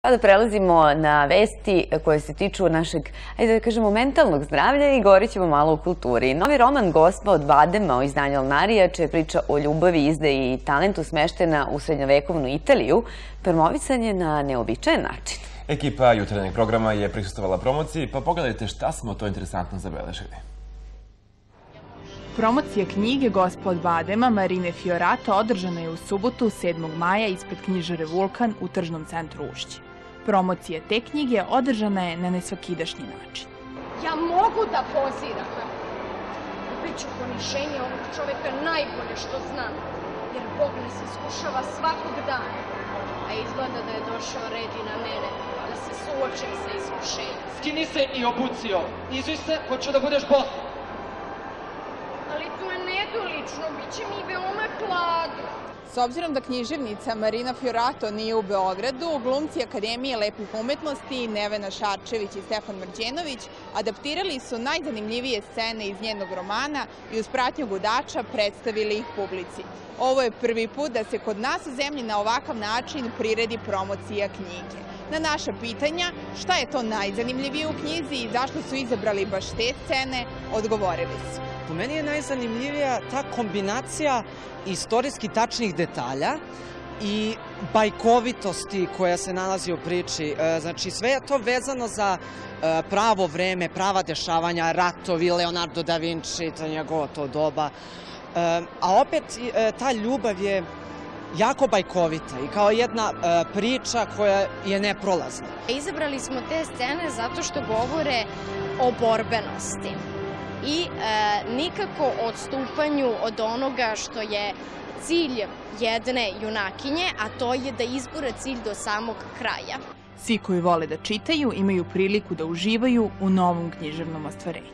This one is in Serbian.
Sada prelazimo na vesti koje se tiču našeg, ajde da kažemo, mentalnog zdravlja i govorit ćemo malo o kulturi. Novi roman Gospa od Badema o izdanju Alnarija, čija je priča o ljubavi, izdaji i talentu smeštena u srednjovekovnu Italiju, promovisan je na neobičajen način. Ekipa jutarnjeg programa je prisustvovala promociji, pa pogledajte šta smo to interesantno zabeležili. Promocija knjige Gospa od Badema Marine Fiorato održana je u subotu 7. maja ispred knjižare Vulkan u tržnom centru Ušće. Promocija te knjige održana je na nesvakidašnji način. Ja mogu da poziram. Biću poniženje ovog čoveka najbolje što znam, jer Bog nas iskušava svakog dana. A izgleda da je došao red i na mene, da se suočim sa iskušenjem. Skini se i obucio. Izuj se, hoću da budeš bosa. Ali to je nedolično, bit će mi veoma hladno. S obzirom da književnica Marina Fiorato nije u Beogradu, glumci Akademije lepih umetnosti Nevena Šarčević i Stefan Mrđenović adaptirali su najzanimljivije scene iz njenog romana i uz pratnju gudača predstavili ih publici. Ovo je prvi put da se kod nas u zemlji na ovakav način priredi promocija knjige. Na naša pitanja šta je to najzanimljivije u knjizi i zašto su izabrali baš te scene, odgovorili su. Po meni je najzanimljivija ta kombinacija istorijski tačnih detalja i bajkovitosti koja se nalazi u priči. Znači, sve je to vezano za pravo vreme, prava dešavanja, ratovi, Leonardo da Vinci, to njegovo to doba. A opet ta ljubav je jako bajkovita i kao jedna priča koja je neprolazna. Izabrali smo te scene zato što govore o borbenosti i nikako odstupanju od onoga što je cilj jedne junakinje, a to je da izgura cilj do samog kraja. Svi koji vole da čitaju imaju priliku da uživaju u novom književnom ostvarenju.